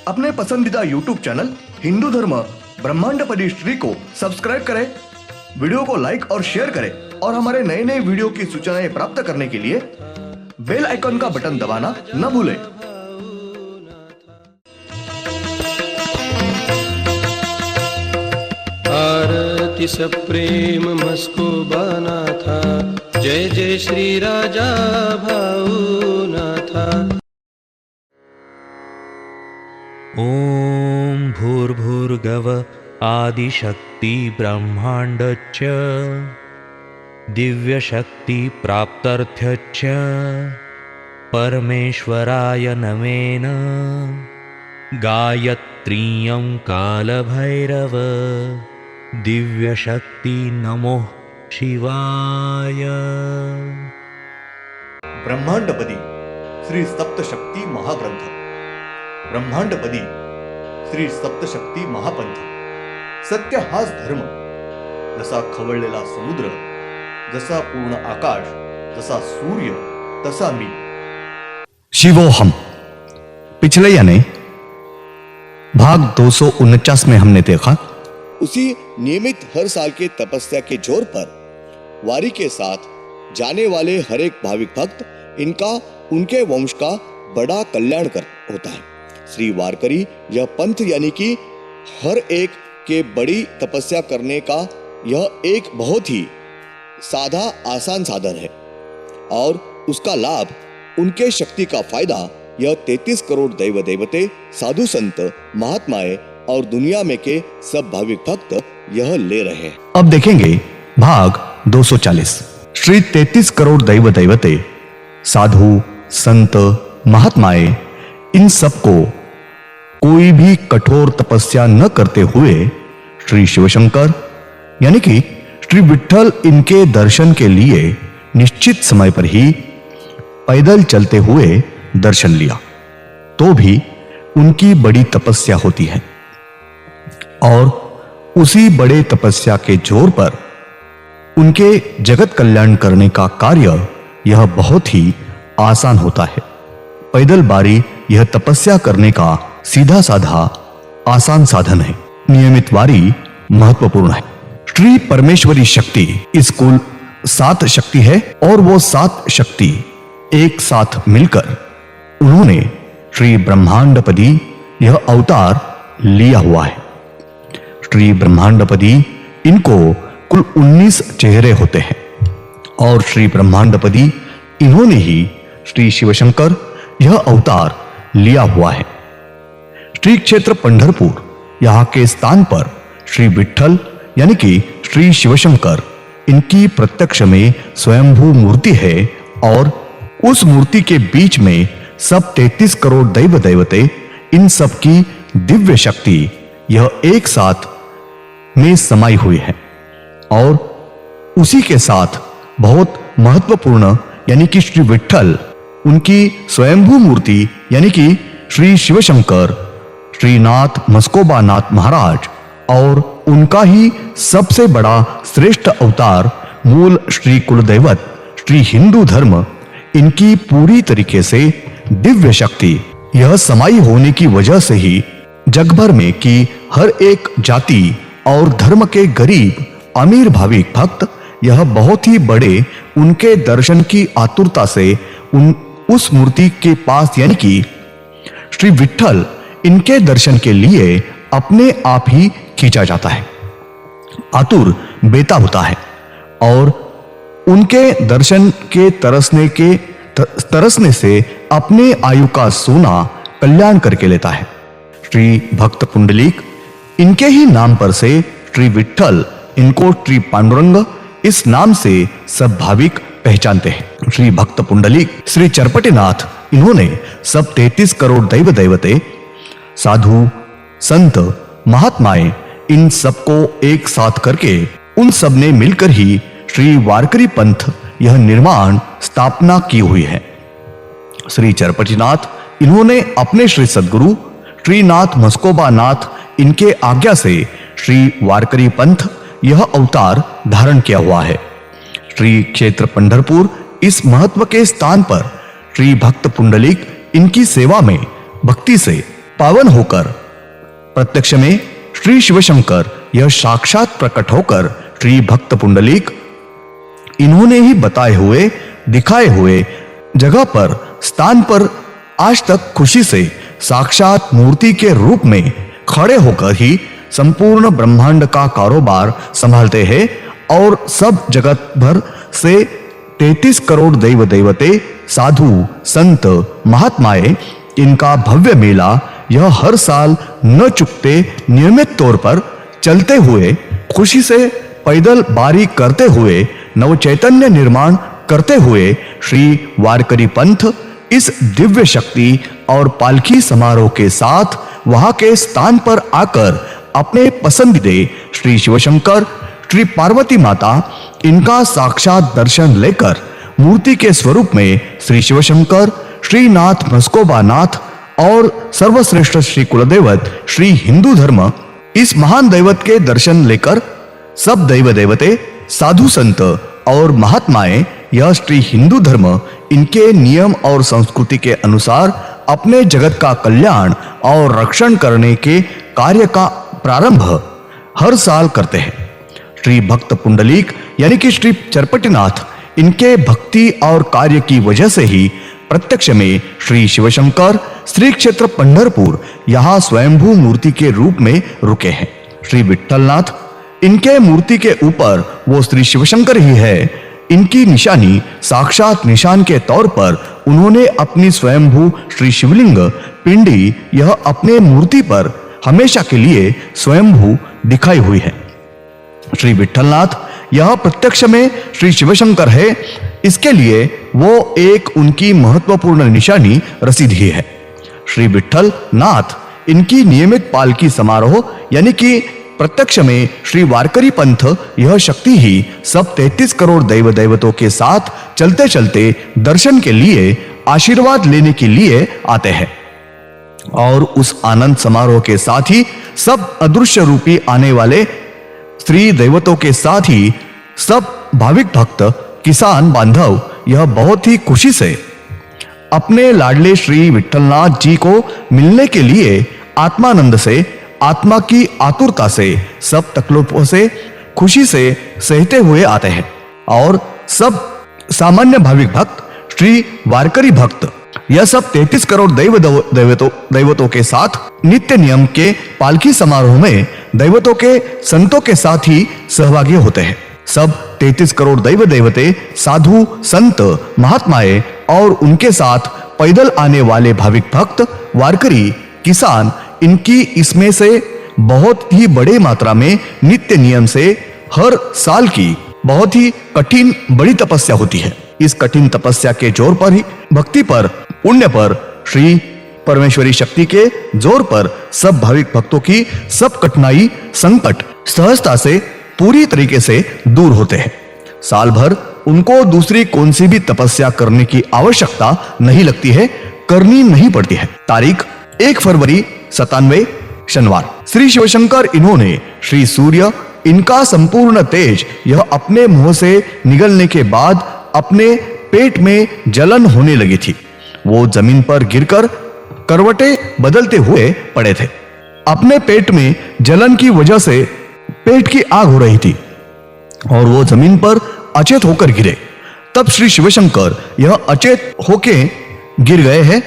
अपने पसंदीदा YouTube channel Hindu धर्म ब्रह्मांडपदी श्री को सब्सक्राइब करें, वीडियो को लाइक और शेयर करें और हमारे नए नए वीडियो की सूचनाएं प्राप्त करने के लिए बेल आइकन का बटन दबाना न भूलें। आरती सप्रेम मस्को बाना था, जय जय श्री राजा भाऊनाथा। ओम भूर्भुर्गव आदिशक्ति ब्रह्मांडच्च दिव्यशक्ति प्राप्त्यर्थच्च परमेश्वराय नमेन गायत्रीयं कालभैरव दिव्यशक्ति नमो शिवाय। ब्रह्मांडपदी श्री सप्तशक्ती महाग्रंथ, ब्रह्मांडपदी श्री सप्तशक्ती महापंथ। सत्य हाच धर्म, जसा खवळलेला समुद्र, जसा पूर्ण आकाश, जसा सूर्य, तसा मी। शिवोहम। पिछले यानी भाग 249 में हमने देखा उसी नियमित हर साल के तपस्या के जोर पर वारी के साथ जाने वाले हर एक भाविक भक्त इनका उनके वंश का बड़ा कल्याण कर होता है। श्री वारकरी यह पंथ यानी कि हर एक के बड़ी तपस्या करने का यह एक बहुत ही सादा आसान साधन है और उसका लाभ, उनके शक्ति का फायदा यह 33 करोड़ दैव देवते, साधु संत, महात्माएं और दुनिया में के सब भाविक भक्त यह ले रहे हैं। अब देखेंगे भाग 240। श्री 33 करोड़ दैव देवते, साधु संत, महात्माएं, इन सबको कोई भी कठोर तपस्या न करते हुए श्री शिवशंकर यानी कि श्री विठ्ठल इनके दर्शन के लिए निश्चित समय पर ही पैदल चलते हुए दर्शन लिया, तो भी उनकी बड़ी तपस्या होती है और उसी बड़े तपस्या के जोर पर उनके जगत कल्याण करने का कार्य यह बहुत ही आसान होता है। पैदल बारी यह तपस्या करने का सीधा साधा आसान साधन है। नियमित वारी महत्वपूर्ण है। श्री परमेश्वरी शक्ति इस कुल 7 शक्ति है और वो 7 शक्ति एक साथ मिलकर उन्होंने श्री ब्रह्मांडपदी यह अवतार लिया हुआ है। श्री ब्रह्मांडपदी इनको कुल 19 चेहरे होते हैं और श्री ब्रह्मांडपदी इन्होंने ही श्री शिवशंकर यह अवतार लिया हुआ है। श्री क्षेत्र पंढरपुर यहाँ के स्थान पर श्री विठ्ठल यानी कि श्री शिवशंकर इनकी प्रत्यक्ष में स्वयंभू मूर्ति है और उस मूर्ति के बीच में सब 33 करोड़ दैव देवते, इन सब की दिव्य शक्ति यह एक साथ में समाई हुई है और उसी के साथ बहुत महत्वपूर्ण यानी कि श्री विठ्ठल, उनकी स्वयंभू मूर्ति यानी कि श्री शिवशंकर, श्रीनाथ मस्कोबा नाथ महाराज और उनका ही सबसे बड़ा श्रेष्ठ अवतार मूल श्री कुलदैवत श्री हिंदू धर्म, इनकी पूरी तरीके से दिव्य शक्ति यह समाई होने की वजह से ही जग भर में की हर एक जाति और धर्म के गरीब अमीर भाविक भक्त यह बहुत ही बड़े उनके दर्शन की आतुरता से उस मूर्ति के पास यानी कि श्री विठ्ठल इनके दर्शन के लिए अपने आप ही खींचा जाता है, आतुर बेता होता है और उनके दर्शन के तरसने से अपने आयु का सोना कल्याण करके लेता है। श्री भक्त पुंडलीक, इनके ही नाम पर से श्री विठ्ठल इनको श्री पांडुरंग इस नाम से सब भाविक पहचानते हैं। श्री भक्त पुंडलीक श्री चरपटेनाथ, इन्होंने सब 33 करोड़ दैव देवते, साधु संत, महात्माएं, इन सबको एक साथ करके उन सब ने मिलकर ही श्री वारकरी पंथ यह निर्माण स्थापना की हुई है। श्री चरपटीनाथ, इन्होंने अपने श्री सद्गुरु श्रीनाथ मस्कोबा नाथ इनके आज्ञा से श्री वारकरी पंथ यह अवतार धारण किया हुआ है। श्री क्षेत्र पंढरपुर इस महत्व के स्थान पर श्री भक्त पुंडलिक इनकी सेवा में भक्ति से पावन होकर प्रत्यक्ष में श्री शिवशंकर यह साक्षात प्रकट होकर श्री भक्त पुंडलीक इन्होंने ही बताए हुए दिखाए हुए जगह पर स्थान पर आज तक खुशी से साक्षात मूर्ति के रूप में खड़े होकर ही संपूर्ण ब्रह्मांड का कारोबार संभालते हैं और सब जगत भर से 33 करोड़ दैव देवते साधु संत महात्माएं इनका भव्य मेला यह हर साल न चुकते नियमित तौर पर चलते हुए खुशी से पैदल बारी करते हुए नव चैतन्य निर्माण करते हुए श्री वारकरी पंथ इस दिव्य शक्ति और पालकी समारोह के साथ वहां के स्थान पर आकर अपने पसंदीदे श्री शिवशंकर श्री पार्वती माता इनका साक्षात दर्शन लेकर मूर्ति के स्वरूप में श्री शिवशंकर श्रीनाथ मस्कोबा नाथ और सर्वश्रेष्ठ श्री कुलदेवत श्री हिंदू धर्म इस महान दैवत के दर्शन लेकर सब दैव देवते साधु संत और महात्माएं यह श्री हिंदू धर्म इनके नियम और संस्कृति के अनुसार अपने जगत का कल्याण और रक्षण करने के कार्य का प्रारंभ हर साल करते हैं। श्री भक्त पुंडलीक यानी कि श्री चरपटिनाथ इनके भक्ति और कार्य की वजह से ही प्रत्यक्ष में श्री शिवशंकर श्री क्षेत्र पंढरपुर यहाँ स्वयंभू मूर्ति के रूप में रुके हैं। श्री विठ्ठलनाथ इनके मूर्ति के ऊपर वो श्री शिवशंकर ही है। इनकी निशानी साक्षात निशान के तौर पर उन्होंने अपनी स्वयंभू श्री शिवलिंग पिंडी यह अपने मूर्ति पर हमेशा के लिए स्वयंभू दिखाई हुई है। श्री विठ्ठलनाथ यह प्रत्यक्ष में श्री शिवशंकर है, इसके लिए वो एक उनकी महत्वपूर्ण निशानी रसीद ही है। श्री विठ्ठल नाथ इनकी नियमित पालकी समारोह यानी कि प्रत्यक्ष में श्री वारकरी पंथ यह शक्ति ही सब 33 करोड़ दैव देवतों के साथ चलते चलते दर्शन के लिए आशीर्वाद लेने के लिए आते हैं और उस आनंद समारोह के साथ ही सब अदृश्य रूपी आने वाले स्त्री देवतों के साथ ही सब भाविक भक्त किसान बांधव यह बहुत ही खुशी से अपने लाडले श्री विठ्ठलनाथ जी को मिलने के लिए आत्मानंद से आत्मा की आतुरता से सब तकलीफों से खुशी से सहते हुए आते हैं और सब सामान्य भाविक भक्त श्री वारकरी भक्त यह सब 33 करोड़ दैवतों के साथ नित्य नियम के पालकी समारोह में दैवतों के संतों के साथ ही सहभागी होते हैं। सब 33 करोड़ दैव देवते साधु संत महात्माएं और उनके साथ पैदल आने वाले भाविक भक्त वारकरी किसान इनकी इसमें से बहुत ही बड़े मात्रा में नित्य नियम से हर साल की बहुत ही कठिन बड़ी तपस्या होती है। इस कठिन तपस्या के जोर पर ही भक्ति पर पुण्य पर श्री परमेश्वरी शक्ति के जोर पर सब भाविक भक्तों की सब कठिनाई संकट सहजता से पूरी तरीके से दूर होते हैं। साल भर उनको दूसरी कौन सी भी तपस्या करने की आवश्यकता नहीं लगती है, करनी नहीं पड़ती है। तारीख 1 फरवरी 97 शनिवार। श्री शिवशंकर इन्होंने श्री सूर्य इनका संपूर्ण तेज यह अपने मुंह से निगलने के बाद अपने पेट में जलन होने लगी थी। वो जमीन पर गिरकर करवटें बदलते हुए पड़े थे। अपने पेट में जलन की वजह से पेट की आग हो रही थी और वो जमीन पर अचेत होकर गिरे। तब श्री शिवशंकर यह अचेत होके गिर गए हैं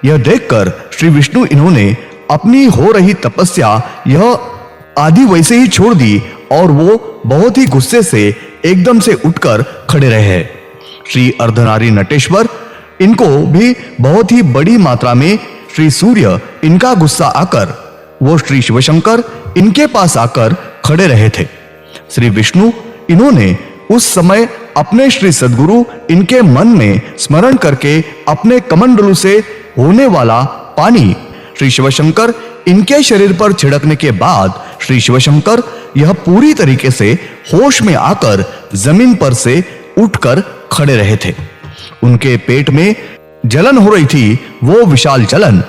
यह देखकर श्री विष्णु इन्होंने अपनी हो रही तपस्या यह आदि वैसे ही छोड़ दी और वो बहुत ही गुस्से से एकदम से उठकर खड़े रहे। श्री अर्धनारी नटेश्वर इनको भी बहुत ही बड़ी मात्रा में श्री सूर्य इनका गुस्सा आकर वो श्री शिवशंकर इनके पास आकर खड़े रहे थे। श्री विष्णु इन्होंने उस समय अपने श्री सद्गुरु इनके मन में स्मरण करके अपने कमंडलू से होने वाला पानी श्री शिवशंकर इनके शरीर पर छिड़कने के बाद श्री शिवशंकर यह पूरी तरीके से होश में आकर जमीन पर से उठकर खड़े रहे थे। उनके पेट में जलन हो रही थी, वो विशाल जलन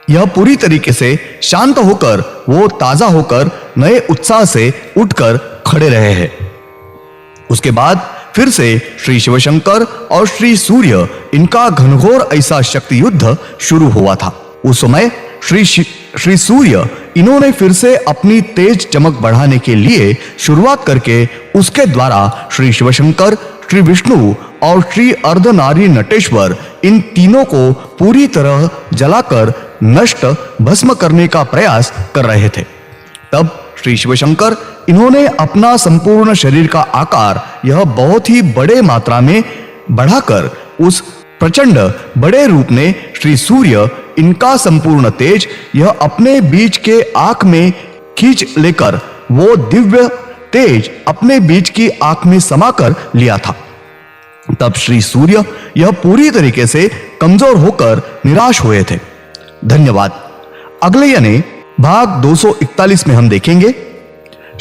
यह पूरी तरीके से शांत होकर वो ताजा होकर नए उत्साह से उठकर खड़े रहे हैं। उसके बाद फिर से श्री शिवशंकर और श्री सूर्य इनका घनघोर ऐसा शक्ति युद्ध शुरू हुआ था। उस समय श्री सूर्य इन्होंने फिर से अपनी तेज चमक बढ़ाने के लिए शुरुआत करके उसके द्वारा श्री शिवशंकर, श्री विष्णु और श्री अर्धनारी नटेश्वर इन तीनों को पूरी तरह जलाकर नष्ट भस्म करने का प्रयास कर रहे थे। तब श्री शिवशंकर इन्होंने अपना संपूर्ण शरीर का आकार यह बहुत ही बड़े मात्रा में बढ़ाकर उस प्रचंड बड़े रूप ने श्री सूर्य इनका संपूर्ण तेज यह अपने बीच के आंख में खींच लेकर वो दिव्य तेज अपने बीच की आंख में समाकर लिया था। तब श्री सूर्य यह पूरी तरीके से कमजोर होकर निराश हुए थे। धन्यवाद। अगले यानी भाग 241 में हम देखेंगे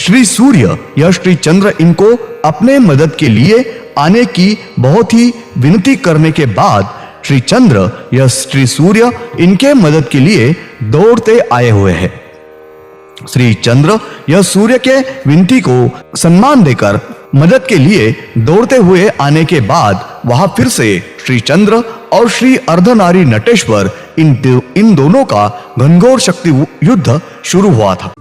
श्री सूर्य यह श्री चंद्र इनको अपने मदद के लिए आने की बहुत ही विनती करने के बाद श्री चंद्र यह श्री सूर्य इनके मदद के लिए दौड़ते आए हुए हैं। श्री चंद्र यह सूर्य के विनती को सम्मान देकर मदद के लिए दौड़ते हुए आने के बाद वहां फिर से श्री चंद्र और श्री अर्धनारी नटेश्वर इन दोनों का घनघोर शक्ति युद्ध शुरू हुआ था।